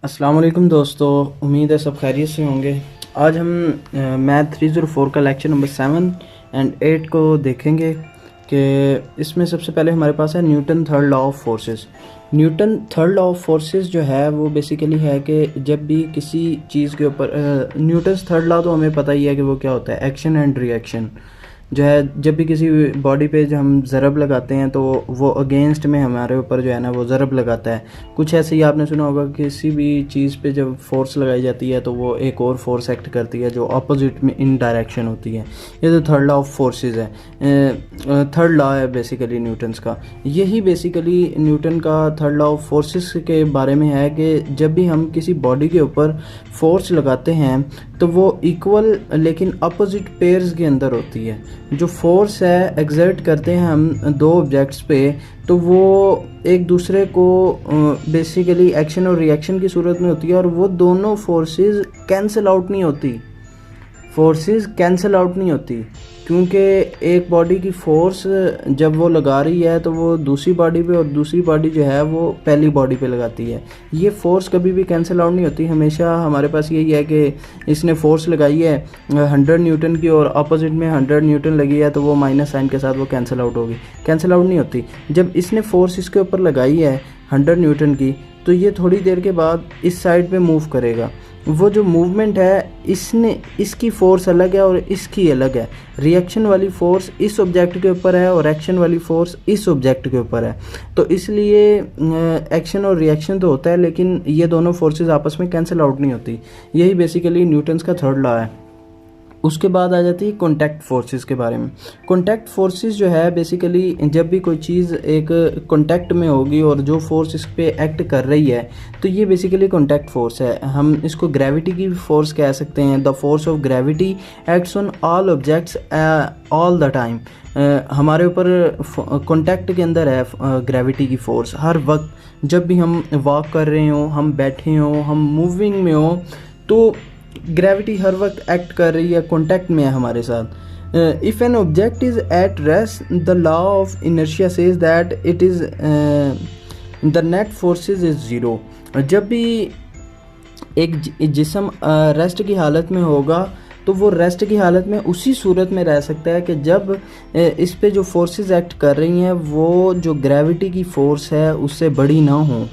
अस्सलाम वालेकुम दोस्तों, उम्मीद है सब खैरियत से होंगे। आज हम मैथ 304 का लेक्चर नंबर 7 एंड 8 को देखेंगे कि इसमें सबसे पहले हमारे पास है Newton third law of forces. Newton third law of forces जो है वो बेसिकली है कि जब भी किसी चीज़ के ऊपर न्यूटन्स थर्ड लॉ तो हमें पता ही है कि वो क्या होता है, एक्शन एंड रिएक्शन जो है। जब भी किसी बॉडी पे जो हम ज़रब लगाते हैं तो वो अगेंस्ट में हमारे ऊपर जो है ना वो ज़रब लगाता है। कुछ ऐसे ही आपने सुना होगा कि किसी भी चीज़ पे जब फोर्स लगाई जाती है तो वो एक और फोर्स एक्ट करती है जो अपोजिट में इन डायरेक्शन होती है। ये तो थर्ड लॉ ऑफ फोर्सेस है, थर्ड लॉ है बेसिकली न्यूटन्स का। यही बेसिकली न्यूटन का थर्ड लॉ ऑफ फोर्सेस के बारे में है कि जब भी हम किसी बॉडी के ऊपर फोर्स लगाते हैं तो वो इक्वल लेकिन अपोजिट पेयर्स के अंदर होती है। जो फोर्स है एग्जर्ट करते हैं हम दो ऑब्जेक्ट्स पे तो वो एक दूसरे को बेसिकली एक्शन और रिएक्शन की सूरत में होती है और वो दोनों फोर्सेस कैंसिल आउट नहीं होती। क्योंकि एक बॉडी की फोर्स जब वो लगा रही है तो वो दूसरी बॉडी पे और दूसरी बॉडी जो है वो पहली बॉडी पे लगाती है। ये फोर्स कभी भी कैंसिल आउट नहीं होती। हमेशा हमारे पास यही है कि इसने फोर्स लगाई है 100 न्यूटन की और अपोजिट में 100 न्यूटन लगी है तो वो माइनस साइन के साथ वो कैंसिल आउट होगी, कैंसिल आउट नहीं होती। जब इसने फोर्स इसके ऊपर लगाई है 100 न्यूटन की तो ये थोड़ी देर के बाद इस साइड पे मूव करेगा। वो जो मूवमेंट है इसकी फोर्स अलग है और इसकी अलग है। रिएक्शन वाली फोर्स इस ऑब्जेक्ट के ऊपर है और एक्शन वाली फोर्स इस ऑब्जेक्ट के ऊपर है। तो इसलिए एक्शन और रिएक्शन तो होता है लेकिन ये दोनों फोर्सेस आपस में कैंसिल आउट नहीं होती। यही बेसिकली न्यूटन्स का थर्ड लॉ है। उसके बाद आ जाती है कॉन्टैक्ट फोर्सेस के बारे में। कॉन्टैक्ट फोर्सेस जो है बेसिकली जब भी कोई चीज़ एक कॉन्टैक्ट में होगी और जो फोर्स इस पे एक्ट कर रही है तो ये बेसिकली कॉन्टैक्ट फोर्स है। हम इसको ग्रेविटी की फोर्स कह सकते हैं। The force of gravity acts on all objects all the time. हमारे ऊपर कॉन्टैक्ट के अंदर है ग्रेविटी की फोर्स हर वक्त। जब भी हम वॉक कर रहे हों, हम बैठे हों, हम मूविंग में हों तो ग्रेविटी हर वक्त एक्ट कर रही है, कॉन्टैक्ट में है हमारे साथ। If an object is at rest the law of inertia says that it is the net forces is zero. जब भी एक जिस्म रेस्ट की हालत में होगा तो वो रेस्ट की हालत में उसी सूरत में रह सकता है कि जब इस पे जो फोर्सेस एक्ट कर रही हैं वो जो ग्रेविटी की फोर्स है उससे बड़ी ना हो,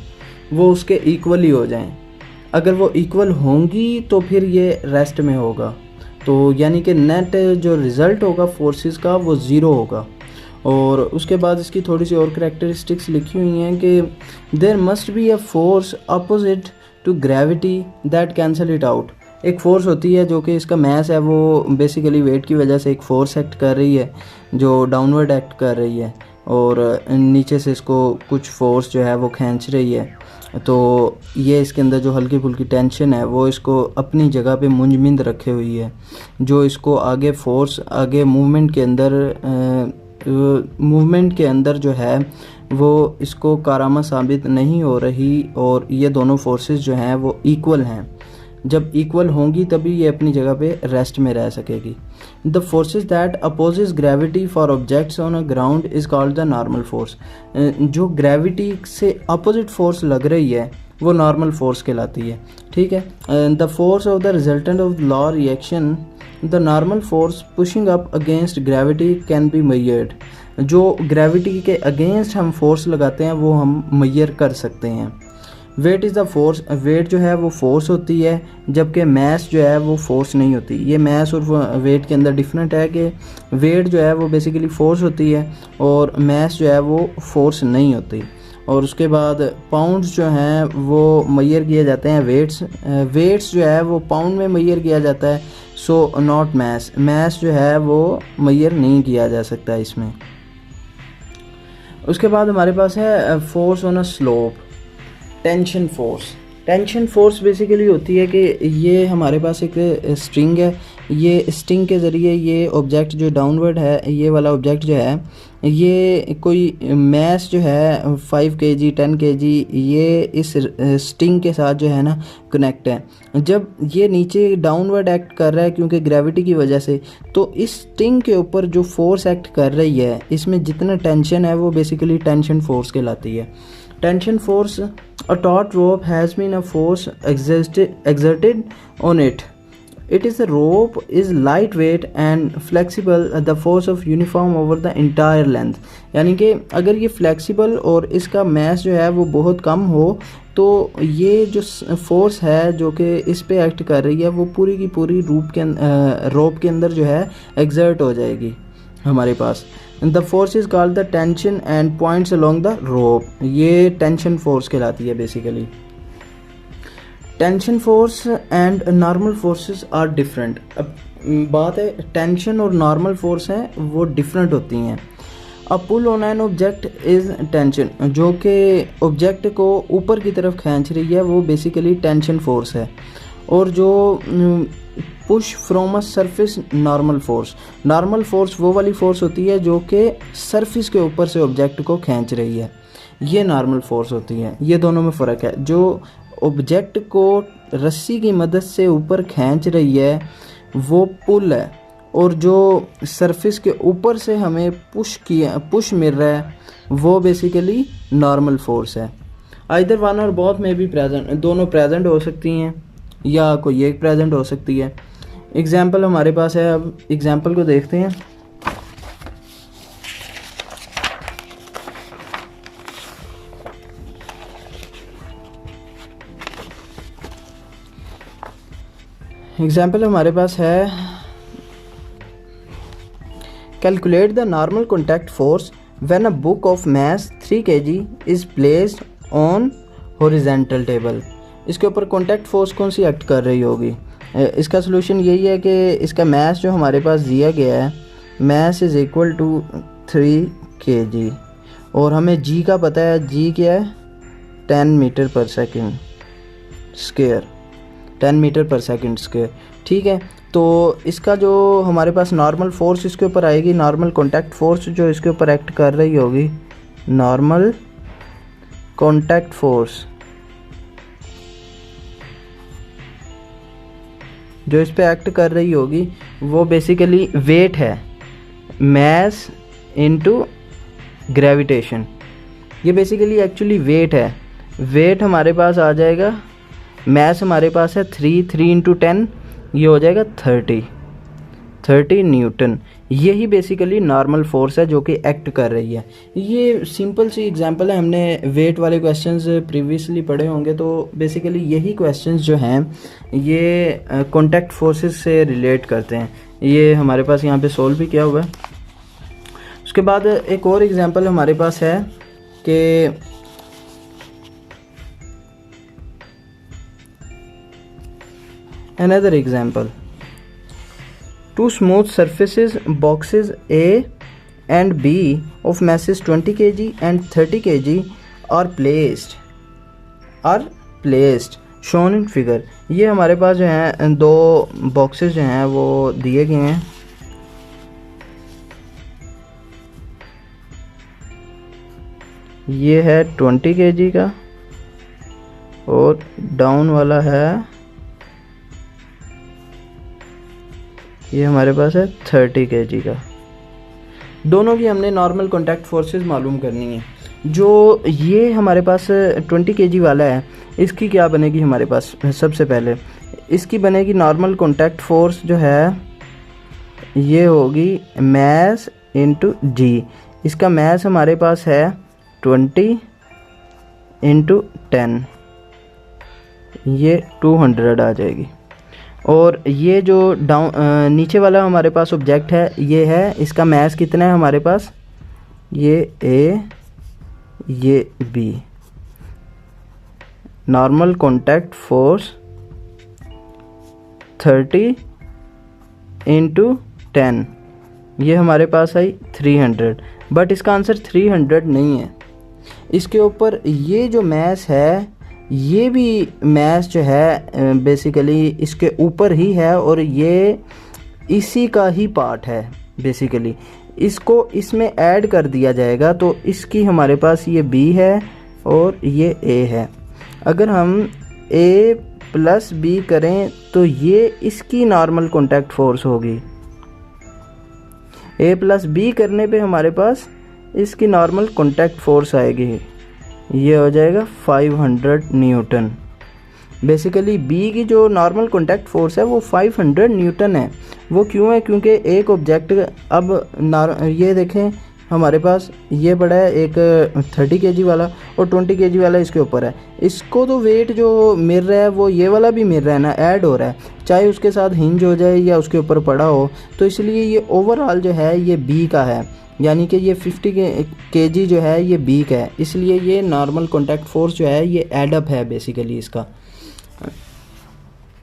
वो उसके इक्वल ही हो जाएं। अगर वो इक्वल होंगी तो फिर ये रेस्ट में होगा। तो यानी कि नेट जो रिज़ल्ट होगा फोर्सेस का वो ज़ीरो होगा। और उसके बाद इसकी थोड़ी सी और करैक्टरिस्टिक्स लिखी हुई हैं कि there must be a force opposite to gravity that cancel it out. एक फ़ोर्स होती है जो कि इसका मैस है, वो बेसिकली वेट की वजह से एक फ़ोर्स एक्ट कर रही है जो डाउनवर्ड एक्ट कर रही है और नीचे से इसको कुछ फोर्स जो है वो खींच रही है। तो ये इसके अंदर जो हल्की फुल्की टेंशन है वो इसको अपनी जगह पे मुंजमद रखे हुई है, जो इसको आगे फोर्स आगे मूवमेंट के अंदर जो है वो इसको कारामा साबित नहीं हो रही। और ये दोनों फोर्सेस जो हैं वो इक्वल हैं। जब इक्वल होंगी तभी ये अपनी जगह पे रेस्ट में रह सकेगी। The forces that opposes gravity for objects on a ground is called the normal force. जो ग्रेविटी से अपोजिट फोर्स लग रही है वो नॉर्मल फोर्स कहलाती है। ठीक है। The force of the resultant of law reaction the normal force pushing up against gravity can be measured. जो ग्रेविटी के अगेंस्ट हम फोर्स लगाते हैं वो हम मेजर कर सकते हैं। Weight is the force. Weight जो है वो फोर्स होती है जबकि मैस जो है वो फोर्स नहीं होती। ये मैस और वेट के अंदर डिफरेंट है कि वेट जो है वो बेसिकली फोर्स होती है और मैस जो है वो फोर्स नहीं होती। और उसके बाद पाउंड्स जो हैं वो मेजर किए जाते हैं वेट्स जो है वो पाउंड में मेजर किया जाता है। So not mess. मैस जो है वो मेजर नहीं किया जा सकता इसमें। उसके बाद हमारे पास है force on a slope. Tension force basically होती है कि ये हमारे पास एक स्ट्रिंग है। ये स्ट्रिंग के ज़रिए ये ऑब्जेक्ट जो डाउनवर्ड है, ये वाला ऑब्जेक्ट जो है, ये कोई मैस जो है 5 kg 10 kg ये इस स्ट्रिंग के साथ जो है ना कनेक्ट है। जब ये नीचे डाउनवर्ड एक्ट कर रहा है क्योंकि ग्रेविटी की वजह से, तो इस स्ट्रिंग के ऊपर जो फोर्स एक्ट कर रही है इसमें जितना टेंशन है वो बेसिकली टेंशन फोर्स कहलाती है। Tension force, a taut rope has been a force exerted on it. It is a rope is lightweight and flexible, the force of uniform over the entire length. यानी कि अगर ये flexible और इसका mess जो है वो बहुत कम हो तो ये जो फोर्स है जो कि इस पे एक्ट कर रही है वो पूरी की पूरी रोप के अंदर जो है एग्जर्ट हो जाएगी हमारे पास. The force is called the tension and points along the rope. ये टेंशन फोर्स कहलाती है basically. Tension force and normal forces are different. अब बात है टेंशन और नॉर्मल फोर्स हैं वो डिफरेंट होती हैं. A pull on an object is tension, जो कि ऑब्जेक्ट को ऊपर की तरफ खींच रही है वो बेसिकली टेंशन फोर्स है. और जो push from a surface normal force, normal force वो वाली फोर्स होती है जो कि सरफेस के ऊपर से ऑब्जेक्ट को खींच रही है, ये नॉर्मल फोर्स होती है. ये दोनों में फ़र्क है. जो ऑब्जेक्ट को रस्सी की मदद से ऊपर खींच रही है वो पुल है, और जो सरफेस के ऊपर से हमें पुश मिल रहा है वो बेसिकली नॉर्मल फोर्स है. आइदर वन और बोथ में भी प्रेजेंट, दोनों प्रेजेंट हो सकती हैं या कोई एक प्रेजेंट हो सकती है. एग्जाम्पल हमारे पास है, अब एग्जाम्पल को देखते हैं. एग्जाम्पल हमारे पास है, calculate the normal contact force when a book of mass 3 kg is placed on horizontal table. इसके ऊपर कॉन्टैक्ट फोर्स कौन सी एक्ट कर रही होगी. इसका सलूशन यही है कि इसका मास जो हमारे पास दिया गया है, mass is equal to 3 kg, और हमें जी का पता है, जी क्या है 10 मीटर पर सेकेंड स्क्वायर, 10 मीटर पर सेकेंड स्क्वायर. ठीक है, तो इसका जो हमारे पास नॉर्मल फोर्स इसके ऊपर आएगी, नॉर्मल कॉन्टैक्ट फोर्स जो इसके ऊपर एक्ट कर रही होगी, नॉर्मल कॉन्टैक्ट फोर्स जो इस पे एक्ट कर रही होगी वो बेसिकली वेट है, मास इनटू ग्रेविटेशन. ये बेसिकली एक्चुअली वेट है. वेट हमारे पास आ जाएगा, मास हमारे पास है 3 इंटू 10, ये हो जाएगा 30 न्यूटन. यही बेसिकली नॉर्मल फोर्स है जो कि एक्ट कर रही है. ये सिंपल सी एग्जांपल है, हमने वेट वाले क्वेश्चंस प्रीवियसली पढ़े होंगे, तो बेसिकली यही क्वेश्चंस जो हैं ये कॉन्टैक्ट फोर्सेस से रिलेट करते हैं. ये हमारे पास यहाँ पे सोल्व भी किया हुआ है. उसके बाद एक और एग्जांपल हमारे पास है कि another example, two smooth surfaces boxes A and B of masses 20 kg and 30 kg are placed shown in figure. ये हमारे पास जो हैं दो बॉक्सेस जो हैं वो दिए गए हैं. ये है 20 kg का और डाउन वाला है, ये हमारे पास है 30 kg का. दोनों की हमने नॉर्मल कॉन्टैक्ट फोर्सेस मालूम करनी है. जो ये हमारे पास 20 kg वाला है, इसकी क्या बनेगी हमारे पास, सबसे पहले इसकी बनेगी नॉर्मल कॉन्टैक्ट फोर्स जो है ये होगी मास इंटू जी. इसका मास हमारे पास है 20 इंटू 10, ये 200 आ जाएगी. और ये जो नीचे वाला हमारे पास ऑब्जेक्ट है ये है, इसका मास कितना है हमारे पास, ये ए ये B. Normal contact force 30 into 10, ये हमारे पास आई 300. बट इसका आंसर 300 नहीं है. इसके ऊपर ये जो मास है ये भी मास जो है बेसिकली इसके ऊपर ही है और ये इसी का ही पार्ट है. बेसिकली इसको इसमें ऐड कर दिया जाएगा तो इसकी हमारे पास ये B है और ये A है. अगर हम A प्लस B करें तो ये इसकी नॉर्मल कॉन्टैक्ट फोर्स होगी. A प्लस B करने पे हमारे पास इसकी नॉर्मल कॉन्टैक्ट फोर्स आएगी. ये हो जाएगा 500 न्यूटन। बेसिकली बी की जो नॉर्मल कॉन्टैक्ट फोर्स है वो 500 न्यूटन है। वो क्यों है? क्योंकि एक ऑब्जेक्ट अब ये देखें हमारे पास ये पड़ा है एक 30 kg वाला और 20 kg वाला इसके ऊपर है। इसको तो वेट जो मिल रहा है वो ये वाला भी मिल रहा है ना, ऐड हो रहा है, चाहे उसके साथ हिंज हो जाए या उसके ऊपर पड़ा हो। तो इसलिए ये ओवरऑल जो है ये बी का है, यानी कि ये 50 kg जो है ये बी का है। इसलिए ये नॉर्मल कॉन्टैक्ट फोर्स जो है ये एडअप है बेसिकली इसका।